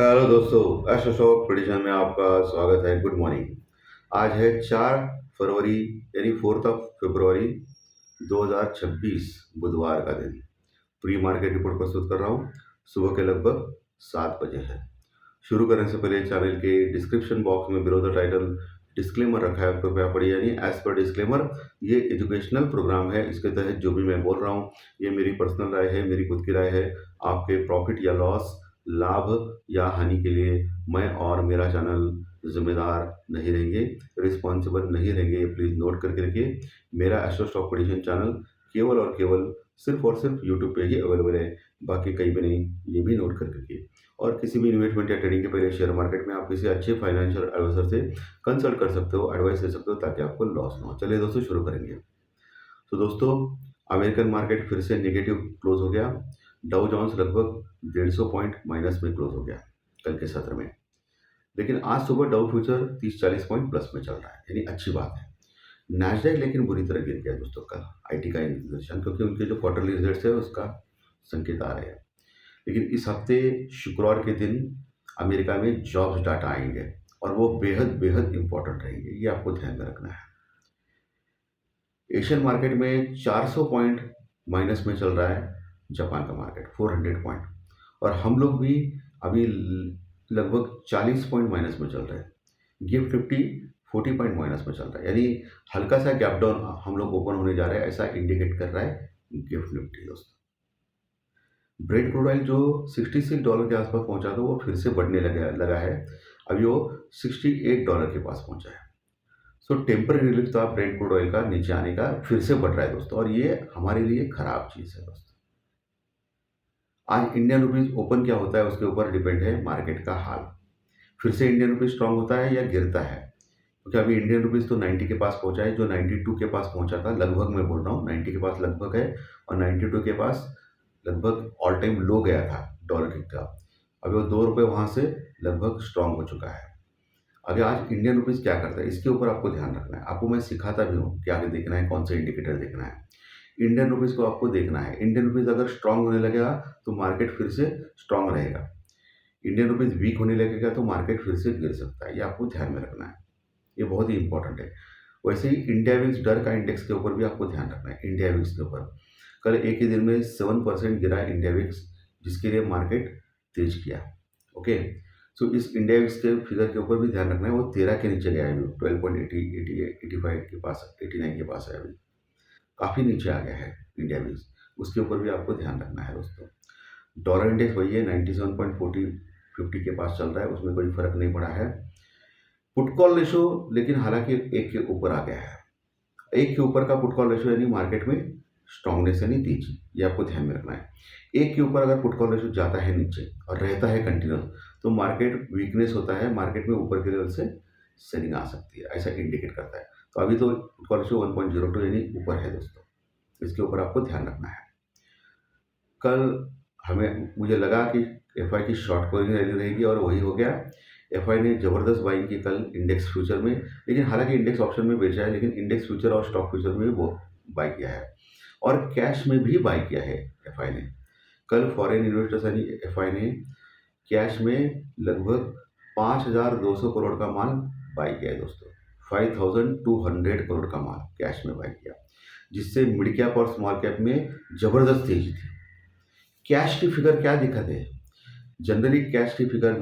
Hello दोस्तों, astro shock prediction में आपका स्वागत है। Good morning. आज है 4 फरवरी यानी 4 फरवरी 2026 बुधवार का दिन। प्री मार्केट रिपोर्ट प्रस्तुत कर रहा हूँ। सुबह के लगभग 7 बजे है। शुरू करने से पहले चैनल के डिस्क्रिप्शन बॉक्स में बिलो द टाइटल डिस्क्लेमर रखा है, कृपया पढ़िए। यानी एज पर डिस्क्लेमर, ये एजुकेशनल प्रोग्राम है। इसके तहत जो भी मैं बोल रहा हूँ ये मेरी पर्सनल राय है, मेरी खुद की राय है। आपके प्रॉफिट या लॉस, लाभ या हानि के लिए मैं और मेरा चैनल जिम्मेदार नहीं रहेंगे, रिस्पॉन्सिबल नहीं रहेंगे। ये प्लीज़ नोट करके रखिए। मेरा एस्ट्रो स्टॉक प्रेडिक्शन चैनल केवल और केवल सिर्फ और सिर्फ यूट्यूब पे ही अवेलेबल है, बाकी कहीं भी नहीं। ये भी नोट करके रखिए। और किसी भी इन्वेस्टमेंट या ट्रेडिंग के पहले शेयर मार्केट में आप किसी अच्छे फाइनेंशियल एडवाइजर से कंसल्ट कर सकते हो, एडवाइस ले सकते हो, ताकि आपको लॉस ना हो। चलिए दोस्तों, शुरू करेंगे। तो दोस्तों, अमेरिकन मार्केट फिर से नेगेटिव क्लोज हो गया। डाउ जोन्स लगभग 150 पॉइंट माइनस में क्लोज हो गया कल के सत्र में। लेकिन आज सुबह डाउ फ्यूचर 30-40 पॉइंट प्लस में चल रहा है, यानी अच्छी बात है। नैस्डैक लेकिन बुरी तरह गिर गया दोस्तों कल, आईटी का इंडिकेशन, क्योंकि उनके जो क्वार्टरली रिजल्ट्स है उसका संकेत आ रहे हैं। लेकिन इस हफ्ते शुक्रवार के दिन अमेरिका में जॉब्स डाटा आएंगे और वो बेहद बेहद इंपॉर्टेंट रहेंगे, ये आपको ध्यान में रखना है। एशियन मार्केट में 400 पॉइंट माइनस में चल रहा है जापान का मार्केट, 400 पॉइंट। और हम लोग भी अभी लगभग 40 पॉइंट माइनस में चल रहे हैं। गिफ्ट 40 पॉइंट माइनस में चल रहा है, यानी हल्का सा गैप डाउन हम लोग ओपन होने जा रहे हैं, ऐसा इंडिकेट कर रहा है गिफ्ट निफ्टी दोस्तों। ब्रेड क्रूड ऑयल जो $66 के आसपास पहुंचा था वो फिर से बढ़ने लगा है। अभी वो $68 के पास पहुंचा है। सो टेम्पररी रिलीफ था ब्रेड क्रूड ऑयल का नीचे आने का, फिर से बढ़ रहा है दोस्तों, और ये हमारे लिए खराब चीज़ है दोस्तों। आज इंडियन रुपीज ओपन क्या होता है उसके ऊपर डिपेंड है मार्केट का हाल। फिर से इंडियन रुपीज स्ट्रांग होता है या गिरता है, क्योंकि अभी इंडियन रुपीज तो 90 के पास पहुंचा है, जो 92 के पास पहुंचा था लगभग। मैं बोल रहा हूँ 90 के पास लगभग है, और 92 के पास लगभग ऑल टाइम लो गया था डॉलर के का। अभी वो $2 वहां से लगभग स्ट्रांग हो चुका है। अभी आज इंडियन रुपीज क्या करता है इसके ऊपर आपको ध्यान रखना है। आपको मैं सिखाता भी हूँ कि आगे देखना है, कौन सा इंडिकेटर देखना है। इंडियन रुपीज को आपको देखना है। इंडियन रुपीज अगर स्ट्रांग होने लगेगा तो मार्केट फिर से स्ट्रांग रहेगा। इंडियन रुपीज वीक होने लगेगा तो मार्केट फिर से गिर सकता है, ये आपको ध्यान में रखना है। ये बहुत ही इंपॉर्टेंट है। वैसे ही इंडिया विक्स डर का इंडेक्स के ऊपर भी आपको ध्यान रखना है। इंडिया विक्स के ऊपर कल एक ही दिन में 7% गिरा इंडिया विक्स, जिसके लिए मार्केट तेज किया। ओके, सो इस इंडिया विक्स के फिगर के ऊपर भी ध्यान रखना है। वो 13 के नीचे गया है अभी, 12.80 85 के पास, 89 के पास है अभी, काफ़ी नीचे आ गया है इंडिया विक्स। उसके ऊपर भी आपको ध्यान रखना है दोस्तों। डॉलर इंडेक्स वही है, 97.40 50 के पास चल रहा है, उसमें कोई फर्क नहीं पड़ा है। पुट कॉल रेशो लेकिन हालांकि एक के ऊपर आ गया है। एक के ऊपर का पुट कॉल रेशो यानी मार्केट में स्ट्रांगनेस यानी तेजी, ये आपको ध्यान में रखना है। एक के ऊपर अगर पुट कॉल रेशो जाता है नीचे और रहता है कंटिन्यूस, तो मार्केट वीकनेस होता है, मार्केट में ऊपर के लेवल से सेलिंग आ सकती है, ऐसा इंडिकेट करता है। तो अभी तो पुट कॉल रेशो 1.02 यानी ऊपर है दोस्तों, इसके ऊपर आपको ध्यान रखना है। कल मुझे लगा कि एफआई की शॉर्ट कवरिंग रैली रहेगी और वही हो गया। एफआई ने ज़बरदस्त बाइंग की कल इंडेक्स फ्यूचर में, लेकिन हालांकि इंडेक्स ऑप्शन में बेचा है, लेकिन इंडेक्स फ्यूचर और स्टॉक फ्यूचर में भी वो बाई किया है, और कैश में भी बाई किया है एफआई ने। कल फॉरेन इन्वेस्टर्स यानी एफआई ने कैश में लगभग 5,200 करोड़ का माल बाई किया है दोस्तों। 5,200 करोड़ का माल कैश में बाई किया, जिससे मिड कैप और स्मॉल कैप में जबरदस्त तेजी थी। कैश की फिगर क्या दिखाते हैं? जनरली कैश की फिगर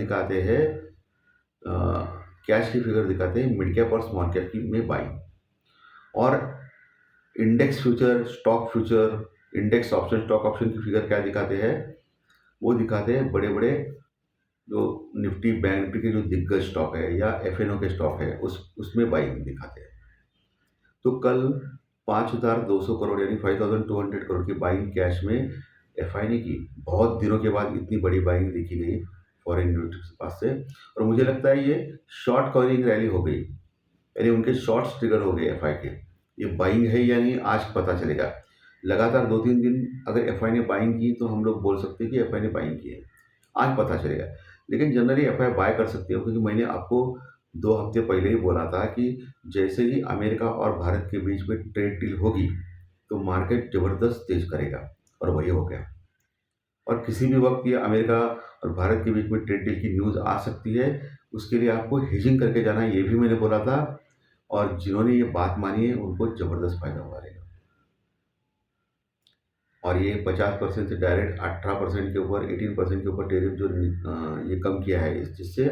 दिखाते हैं मिड कैप और स्मॉल कैप की में बाइंग, और index future, stock future, index option, stock option की फिगर क्या दिखाते हैं? वो दिखाते हैं बड़े बड़े जो निफ्टी बैंक निफ्टी के जो दिग्गज स्टॉक है या एफएनओ के स्टॉक है उसमें बाइंग दिखाते हैं। तो कल 5,200 करोड़ यानी 5,200 करोड़ की बाइंग कैश में एफआई ने की। बहुत दिनों के बाद इतनी बड़ी बाइंग देखी गई फॉरेन इन्वेस्टर्स के पास से, और मुझे लगता है ये शॉर्ट कवरिंग रैली हो गई, यानी उनके शॉर्ट्स ट्रिगर हो गए एफआई के। ये बाइंग है या नहीं आज पता चलेगा। लगातार 2-3 दिन अगर एफआई ने बाइंग की तो हम लोग बोल सकते हैं कि एफआई ने बाइंग की है, आज पता चलेगा। लेकिन जनरली एफआई बाय कर सकती है, क्योंकि मैंने आपको 2 हफ्ते पहले ही बोला था कि जैसे ही अमेरिका और भारत के बीच में ट्रेड डील होगी तो मार्केट जबरदस्त तेज करेगा, और वही हो गया। और किसी भी वक्त ये अमेरिका और भारत के बीच में ट्रेड डील की न्यूज़ आ सकती है। उसके लिए आपको हेजिंग करके जाना है, ये भी मैंने बोला था। और जिन्होंने ये बात मानी है उनको ज़बरदस्त फ़ायदा हुआ रहेगा। और ये 50% से डायरेक्ट 18% के ऊपर 18% के ऊपर टेरिफ जो ये कम किया है, जिससे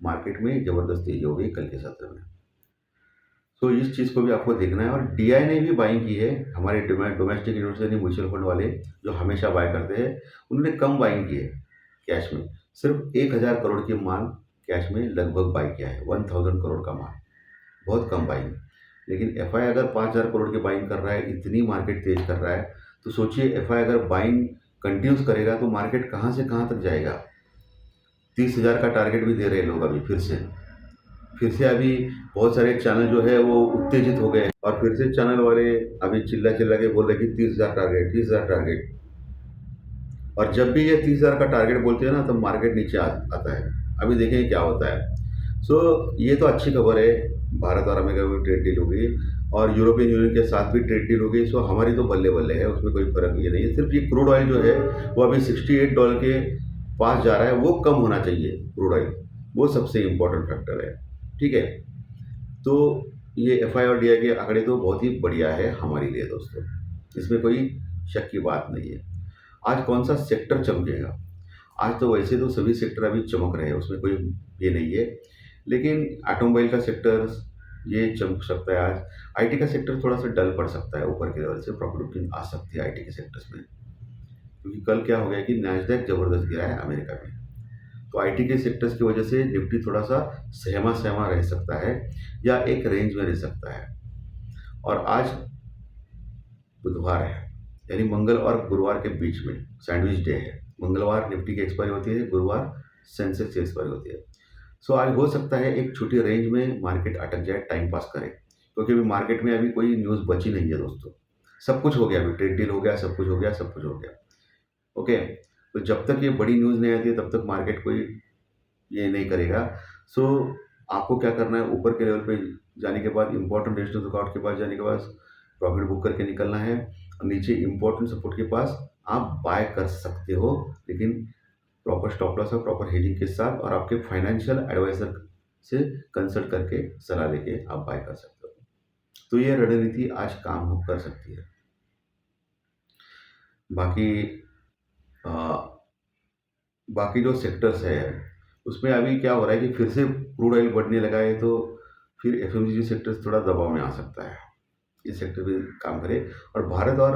मार्केट में ज़बरदस्त तेज़ी हो गई कल के सत्र में। तो इस चीज़ को भी आपको देखना है। और डीआई ने भी बाइंग की है, हमारे डोमेस्टिक इन्वेस्टर म्यूचुअल फंड वाले जो हमेशा बाय करते हैं, उन्होंने कम बाइंग की है कैश में। सिर्फ 1000 करोड़ की माल कैश में लगभग बाई किया है, 1000 करोड़ का माल, बहुत कम बाइंग। लेकिन एफआई अगर 5000 करोड़ की बाइंग कर रहा है, इतनी मार्केट तेज कर रहा है, तो सोचिए एफआई अगर बाइंग कंटिन्यूस करेगा तो मार्केट कहाँ से कहाँ तक जाएगा। 30,000 का टारगेट भी दे रहे हैं लोग अभी फिर से अभी बहुत सारे चैनल जो है वो उत्तेजित हो गए और फिर से चैनल वाले अभी चिल्ला चिल्ला के बोल रहे कि 30,000 टारगेट, 30,000 टारगेट। और जब भी ये 30,000 का टारगेट बोलते हैं ना, तब मार्केट नीचे आता है। अभी देखेंगे क्या होता है। सो ये तो अच्छी खबर है, भारत और अमेरिका में ट्रेड डील हो गई और यूरोपियन यूनियन के साथ भी ट्रेड डील हो गई। सो हमारी तो बल्ले बल्ले है, उसमें कोई फर्क ये नहीं है। सिर्फ ये क्रूड ऑयल जो है वो अभी $68 के पास जा रहा है, वो कम होना चाहिए क्रूड ऑयल, वो सबसे इम्पोर्टेंट फैक्टर है। ठीक है, तो ये एफआई और डीआई के आंकड़े तो बहुत ही बढ़िया है हमारे लिए दोस्तों, इसमें कोई शक की बात नहीं है। आज कौन सा सेक्टर चमकेगा? आज तो वैसे तो सभी सेक्टर अभी चमक रहे हैं, उसमें कोई ये नहीं है। लेकिन ऑटोमोबाइल का सेक्टर ये चमक सकता है आज। आईटी का सेक्टर थोड़ा सा डल पड़ सकता है, ऊपर के लेवल से प्रॉफिट बुकिंग आ सकती है आईटी के सेक्टर्स में, क्योंकि कल क्या हो गया कि नैस्डैक जबरदस्त गिरा है अमेरिका में। तो आईटी के सेक्टर्स की वजह से निफ्टी थोड़ा सा सहमा सहमा रह सकता है या एक रेंज में रह सकता है। और आज बुधवार है, यानी मंगल और गुरुवार के बीच में सैंडविच डे है। मंगलवार निफ्टी की एक्सपायरी होती है, गुरुवार सेंसेक्स की एक्सपायरी होती है। सो आज हो सकता है एक छोटी रेंज में मार्केट अटक जाए, टाइम पास करे, क्योंकि अभी मार्केट में अभी कोई न्यूज़ बची नहीं है दोस्तों। सब कुछ हो गया, अभी ट्रेड डील हो गया, सब कुछ हो गया, सब कुछ हो गया। ओके, तो जब तक ये बड़ी न्यूज़ नहीं आती है तब तक मार्केट कोई ये नहीं करेगा। सो आपको क्या करना है, ऊपर के लेवल पे जाने के बाद, इंपॉर्टेंट रेजिस्टेंस रिकॉर्ड के पास जाने के बाद प्रॉफिट बुक करके निकलना है। और नीचे इंपॉर्टेंट सपोर्ट के पास आप बाय कर सकते हो, लेकिन प्रॉपर स्टॉप लॉस और प्रॉपर हेजिंग के साथ, और आपके फाइनेंशियल एडवाइजर से कंसल्ट करके सलाह लेके आप बाय कर सकते हो। तो ये रणनीति आज काम हो कर सकती है। बाकी अ, बाकी जो सेक्टर्स है उसमें अभी क्या हो रहा है कि फिर से क्रूड ऑयल बढ़ने लगा है, तो फिर एफएमसीजी सेक्टर थोड़ा दबाव में आ सकता है। इस सेक्टर भी काम करे। और भारत और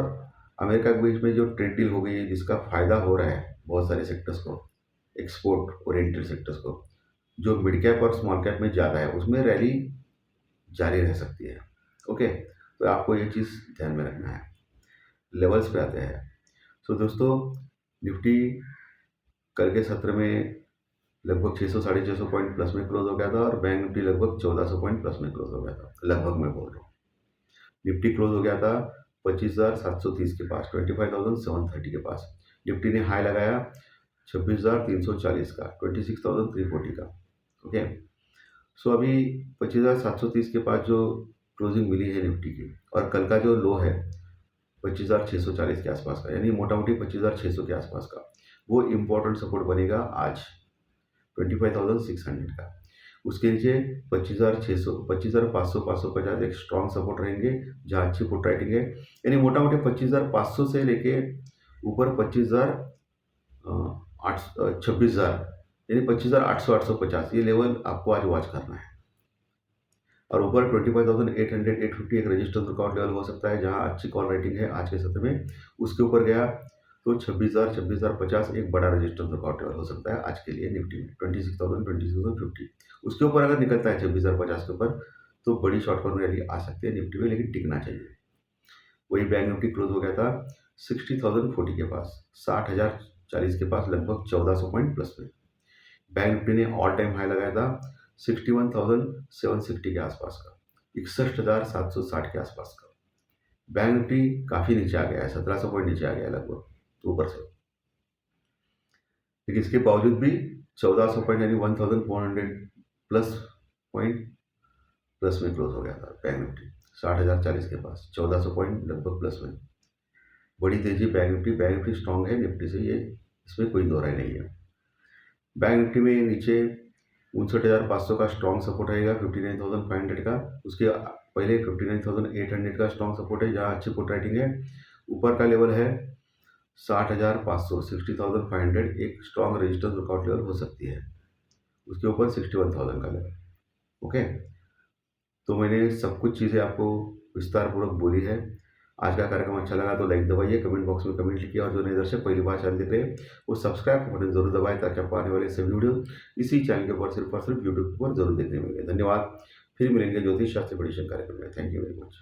अमेरिका के बीच में जो ट्रेड डील हो गई है, जिसका फायदा हो रहा है बहुत सारे सेक्टर्स को, एक्सपोर्ट ओरिएंटेड सेक्टर्स को, जो मिड कैप और स्मॉल कैप में ज़्यादा है, उसमें रैली जारी रह सकती है। ओके, तो आपको ये चीज़ ध्यान में रखना है। लेवल्स पे आते हैं। सो दोस्तों, निफ्टी कल के सत्र में लगभग 600 साढ़े 600 पॉइंट प्लस में क्लोज हो गया था, और बैंक निफ्टी लगभग 1400 पॉइंट प्लस में क्लोज हो गया था, लगभग मैं बोल रहा हूँ। निफ्टी क्लोज हो गया था 25,730 के पास, 25,730 के पास। निफ्टी ने हाई लगाया 26,340 का, 26,340 का। ओके, सो अभी 25,730 के पास जो क्लोजिंग मिली है निफ्टी की, और कल का जो लो है 25,640 के आसपास का, यानी मोटा मोटी 25,600 के आसपास का, वो इम्पोर्टेंट सपोर्ट बनेगा आज 25,600 का। उसके नीचे 25,600, 25,500, 550 एक स्ट्रॉन्ग सपोर्ट रहेंगे, जहाँ अच्छी पुट राइटिंग है। यानी मोटा मोटी 25,500 से लेके ऊपर 25,000, 26,000, यानी 25,800, 850, ये लेवल आपको आज वॉच करना है। और ऊपर 25,800, 850 एक रजिस्टेंस रिकॉर्ड लेवल हो सकता है, जहाँ अच्छी कॉल राइटिंग है आज के सत्र में। उसके ऊपर गया तो 26,000, 26,050 एक बड़ा रजिस्टेंस रिकॉर्ड लेवल हो सकता है आज के लिए निफ्टी में, 26,000, 26,050। उसके ऊपर अगर निकलता है 26,050 के ऊपर, तो बड़ी शॉर्ट टर्म रैली आ सकती है निफ्टी में, लेकिन टिकना चाहिए। वही बैंक निफ्टी क्लोज हो गया था 60,040 के पास, 60,040 के पास, लगभग 1400 पॉइंट प्लस में। बैंक निफ्टी ने ऑल टाइम हाई लगाया था 61,760 के आसपास का, 61,760 के आसपास का। बैंक निफ्टी काफ़ी नीचे आ गया है, 1,700 पॉइंट नीचे आ गया है लगभग ऊपर से। लेकिन इसके बावजूद भी 1,400 पॉइंट, यानी 1,400 प्लस पॉइंट प्लस में क्लोज हो गया था बैंक निफ्टी, 60,040 के पास, 1,400 पॉइंट लगभग प्लस में। बड़ी तेजी बैंक निफ्टी स्ट्रांग है निफ्टी से, ये इसमें कोई दो राय नहीं है। बैंक निफ्टी में नीचे 59,500 का स्ट्रॉन्ग सपोर्ट रहेगा, 59,500 का। उसके पहले 59,800 का स्ट्रॉन्ग सपोर्ट है, जहाँ अच्छी पुट राइटिंग है। ऊपर का लेवल है 60,500, 60,500 एक स्ट्रॉन्ग रेजिस्टेंस वर्कआउट लेवल हो सकती है। उसके ऊपर 61,000 का लेवल। ओके, तो मैंने सब कुछ चीज़ें आपको विस्तारपूर्वक बोली है। आज का कार्यक्रम अच्छा लगा तो लाइक दबाइए, कमेंट बॉक्स में कमेंट लिखिए, और जो नए दर्शक पहली बार चैनल देख रहे हैं वो सब्सक्राइब का बटन जरूर दबाएं, ताकि आपको आने वाले सभी वीडियो इसी चैनल के ऊपर सिर्फ और सिर्फ यूट्यूब पर जरूर देखने मिलेंगे। धन्यवाद। फिर मिलेंगे ज्योतिष शास्त्र प्रेडिक्शन कार्यक्रम में। Thank you very much.